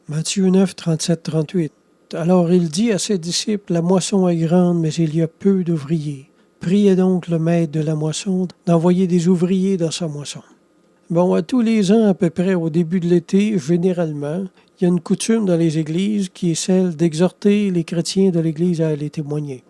Matthieu 9, 37-38. Alors il dit à ses disciples, « La moisson est grande, mais il y a peu d'ouvriers. Priez donc le maître de la moisson d'envoyer des ouvriers dans sa moisson. » Bon, à tous les ans, à peu près au début de l'été, généralement, il y a une coutume dans les églises qui est celle d'exhorter les chrétiens de l'église à aller témoigner.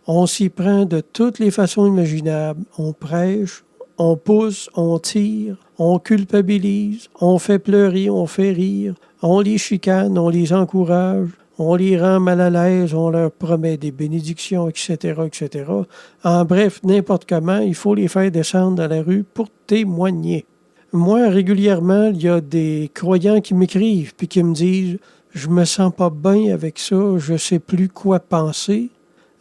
On s'y prend de toutes les façons imaginables. On prêche, on pousse, on tire, on culpabilise, on fait pleurer, on fait rire, on les chicane, on les encourage, on les rend mal à l'aise, on leur promet des bénédictions, etc., etc. En bref, n'importe comment, il faut les faire descendre dans la rue pour témoigner. Moi, régulièrement, il y a des croyants qui m'écrivent puis qui me disent « Je me sens pas bien avec ça, je sais plus quoi penser,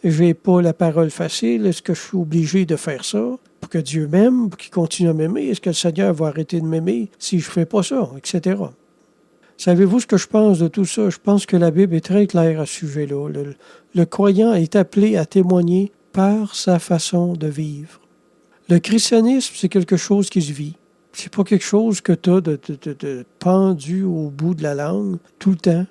j'ai pas la parole facile, est-ce que je suis obligé de faire ça pour que Dieu m'aime, pour qu'il continue à m'aimer? Est-ce que le Seigneur va arrêter de m'aimer si je fais pas ça, etc. » Savez-vous ce que je pense de tout ça? Je pense que la Bible est très claire à ce sujet-là. Le croyant est appelé à témoigner par sa façon de vivre. Le christianisme, c'est quelque chose qui se vit. C'est pas quelque chose que tu as de pendu au bout de la langue tout le temps.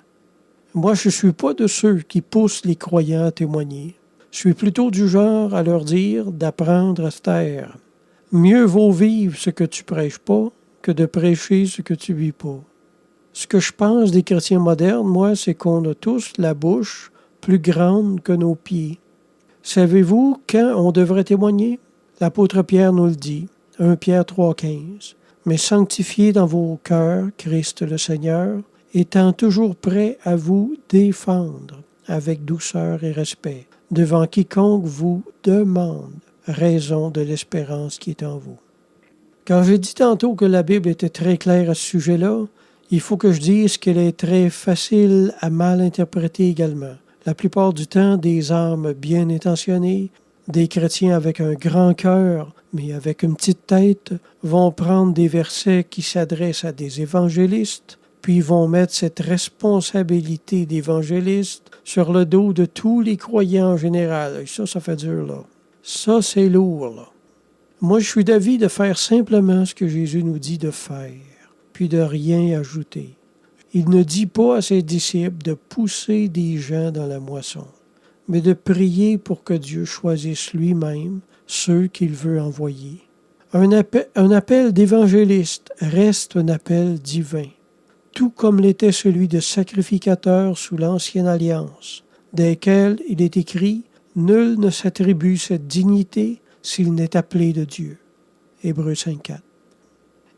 Moi, je suis pas de ceux qui poussent les croyants à témoigner. Je suis plutôt du genre à leur dire d'apprendre à se taire. Mieux vaut vivre ce que tu prêches pas que de prêcher ce que tu vis pas. Ce que je pense des chrétiens modernes, moi, c'est qu'on a tous la bouche plus grande que nos pieds. Savez-vous quand on devrait témoigner? L'apôtre Pierre nous le dit, 1 Pierre 3,15. « Mais sanctifiez dans vos cœurs Christ le Seigneur, étant toujours prêt à vous défendre avec douceur et respect, devant quiconque vous demande raison de l'espérance qui est en vous. » Quand j'ai dit tantôt que la Bible était très claire à ce sujet-là, il faut que je dise qu'elle est très facile à mal interpréter également. La plupart du temps, des âmes bien intentionnées, des chrétiens avec un grand cœur, mais avec une petite tête, vont prendre des versets qui s'adressent à des évangélistes, puis vont mettre cette responsabilité d'évangéliste sur le dos de tous les croyants en général. Et ça fait dur, là. Ça, c'est lourd, là. Moi, je suis d'avis de faire simplement ce que Jésus nous dit de faire, puis de rien ajouter. Il ne dit pas à ses disciples de pousser des gens dans la moisson, mais de prier pour que Dieu choisisse lui-même ceux qu'il veut envoyer. Un appel d'évangéliste reste un appel divin, tout comme l'était celui de sacrificateur sous l'Ancienne Alliance, desquels il est écrit « Nul ne s'attribue cette dignité s'il n'est appelé de Dieu. » Hébreux 5,4.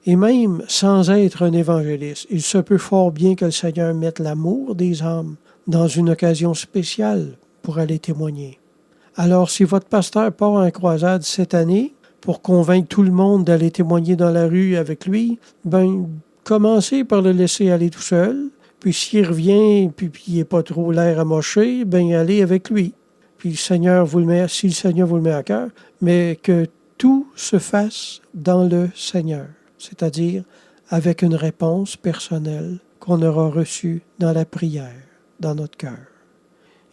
Et même sans être un évangéliste, il se peut fort bien que le Seigneur mette l'amour des âmes dans une occasion spéciale pour aller témoigner. Alors, si votre pasteur part en croisade cette année pour convaincre tout le monde d'aller témoigner dans la rue avec lui, commencez par le laisser aller tout seul, puis s'il revient, puis il n'est pas trop l'air amoché, allez avec lui. Puis si le Seigneur vous le met à cœur, mais que tout se fasse dans le Seigneur, c'est-à-dire avec une réponse personnelle qu'on aura reçue dans la prière, dans notre cœur.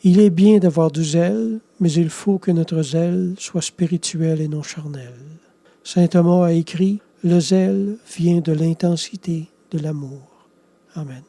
Il est bien d'avoir du zèle, mais il faut que notre zèle soit spirituel et non charnel. Saint Thomas a écrit « Le zèle vient de l'intensité de l'amour. » Amen.